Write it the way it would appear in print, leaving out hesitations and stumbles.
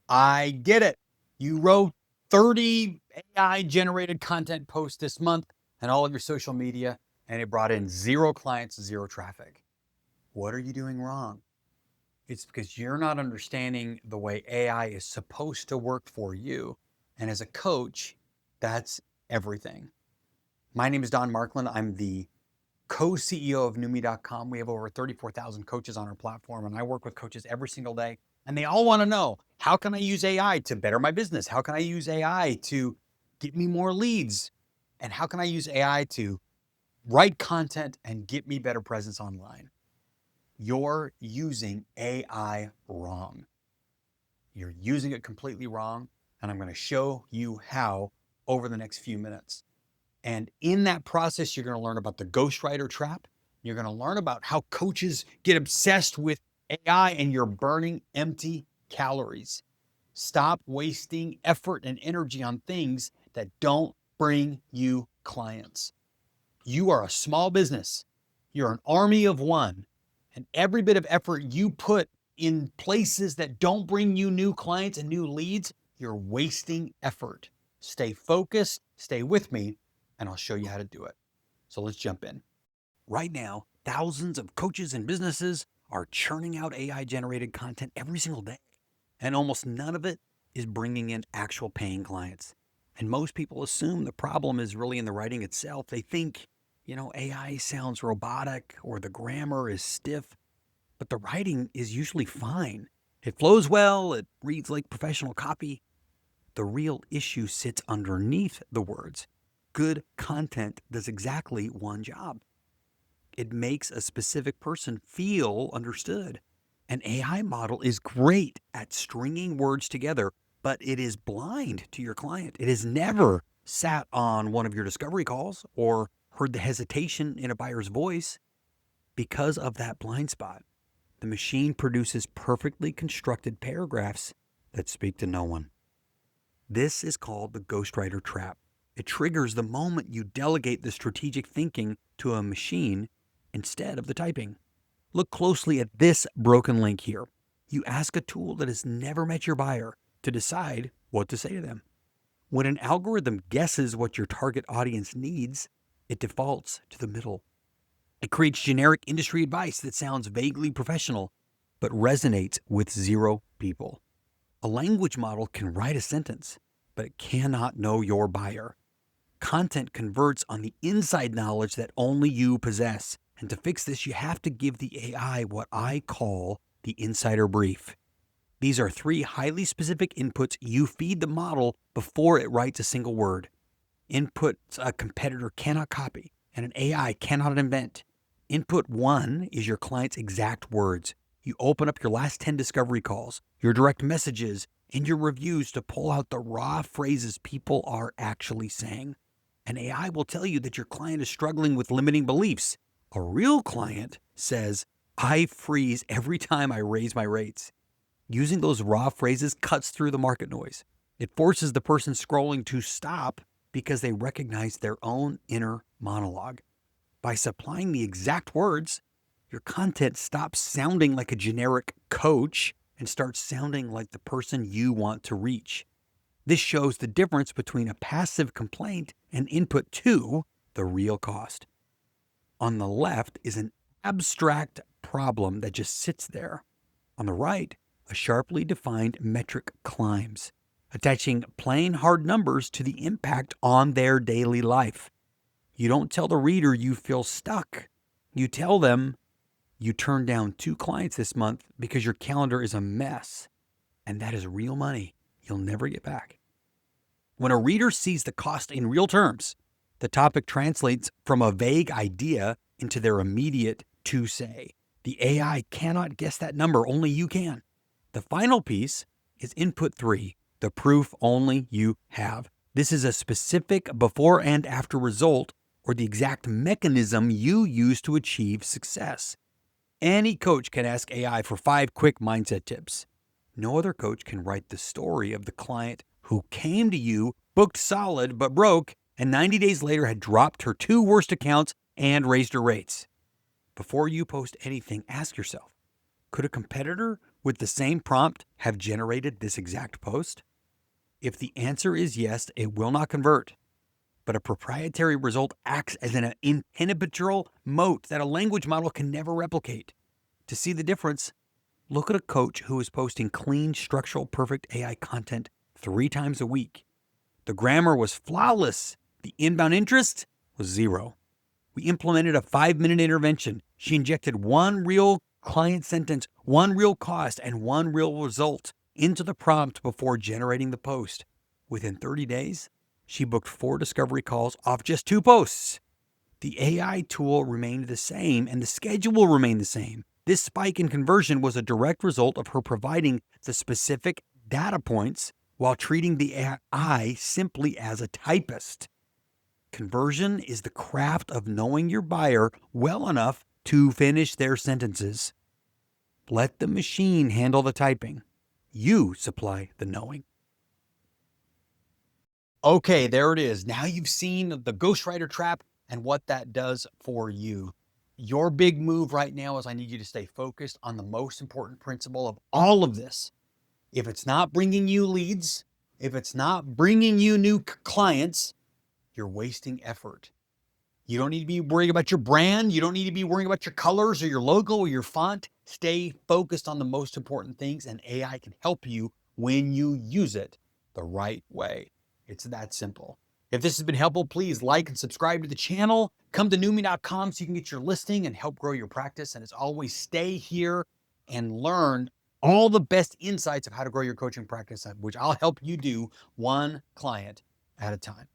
I get it. You wrote 30 AI generated content posts this month and all of your social media, and it brought in 0 clients, 0 traffic. What are you doing wrong? It's because you're not understanding the way AI is supposed to work for you. And as a coach, that's everything. My name is Don Markland. I'm the co-CEO of Numi.com. We have over 34,000 coaches on our platform, and I work with coaches every single day. And they all want to know, how can I use AI to better my business? How can I use AI to get me more leads? And how can I use AI to write content and get me better presence online? You're using AI wrong. You're using it completely wrong, and I'm going to show you how over the next few minutes. And in that process, you're going to learn about the Ghostwriter trap. You're going to learn about how coaches get obsessed with AI and you're burning empty calories. Stop wasting effort and energy on things that don't bring you clients. You are a small business. You're an army of one. And every bit of effort you put in places that don't bring you new clients and new leads, you're wasting effort. Stay focused, stay with me, and I'll show you how to do it. So let's jump in. Right now, thousands of coaches and businesses are churning out AI generated content every single day, and almost none of it is bringing in actual paying clients. And most people assume the problem is really in the writing itself. They think, AI sounds robotic or the grammar is stiff, but the writing is usually fine. It flows well, it reads like professional copy. The real issue sits underneath the words. Good content does exactly one job. It makes a specific person feel understood. An AI model is great at stringing words together, but it is blind to your client. It has never sat on one of your discovery calls or heard the hesitation in a buyer's voice. Because of that blind spot, the machine produces perfectly constructed paragraphs that speak to no one. This is called the Ghostwriter trap. It triggers the moment you delegate the strategic thinking to a machine instead of the typing. Look closely at this broken link here. You ask a tool that has never met your buyer to decide what to say to them. When an algorithm guesses what your target audience needs, it defaults to the middle. It creates generic industry advice that sounds vaguely professional, but resonates with 0 people. A language model can write a sentence, but it cannot know your buyer. Content converts on the inside knowledge that only you possess. And to fix this, you have to give the AI what I call the insider brief. These are 3 highly specific inputs you feed the model before it writes a single word. Inputs a competitor cannot copy and an AI cannot invent. Input 1 is your client's exact words. You open up your last 10 discovery calls, your direct messages, and your reviews to pull out the raw phrases people are actually saying. An AI will tell you that your client is struggling with limiting beliefs. A real client says, I freeze every time I raise my rates. Using those raw phrases cuts through the market noise. It forces the person scrolling to stop because they recognize their own inner monologue. By supplying the exact words, your content stops sounding like a generic coach and starts sounding like the person you want to reach. This shows the difference between a passive complaint and input 2, the real cost. On the left is an abstract problem that just sits there. On the right, a sharply defined metric climbs, attaching plain hard numbers to the impact on their daily life. You don't tell the reader you feel stuck. You tell them you turned down 2 clients this month because your calendar is a mess. And that is real money you'll never get back. When a reader sees the cost in real terms, the topic translates from a vague idea into their immediate to say. The AI cannot guess that number, only you can. The final piece is input 3, the proof only you have. This is a specific before and after result or the exact mechanism you use to achieve success. Any coach can ask AI for 5 quick mindset tips. No other coach can write the story of the client who came to you, booked solid but broke, and 90 days later had dropped her 2 worst accounts and raised her rates. Before you post anything, ask yourself, could a competitor with the same prompt have generated this exact post? If the answer is yes, it will not convert. But a proprietary result acts as an impenetrable moat that a language model can never replicate. To see the difference, look at a coach who is posting clean, structural, perfect AI content 3 times a week. The grammar was flawless. The inbound interest was 0. We implemented a 5-minute intervention. She injected one real client sentence, one real cost, and one real result into the prompt before generating the post. Within 30 days, she booked 4 discovery calls off just 2 posts. The AI tool remained the same and the schedule remained the same. This spike in conversion was a direct result of her providing the specific data points while treating the AI simply as a typist. Conversion is the craft of knowing your buyer well enough to finish their sentences. Let the machine handle the typing. You supply the knowing. Okay, there it is. Now you've seen the Ghostwriter trap and what that does for you. Your big move right now is I need you to stay focused on the most important principle of all of this. If it's not bringing you leads, if it's not bringing you new clients, you're wasting effort. You don't need to be worrying about your brand. You don't need to be worrying about your colors or your logo or your font. Stay focused on the most important things, and AI can help you when you use it the right way. It's that simple. If this has been helpful, please like and subscribe to the channel. Come to newme.com so you can get your listing and help grow your practice. And as always, stay here and learn all the best insights of how to grow your coaching practice, which I'll help you do one client at a time.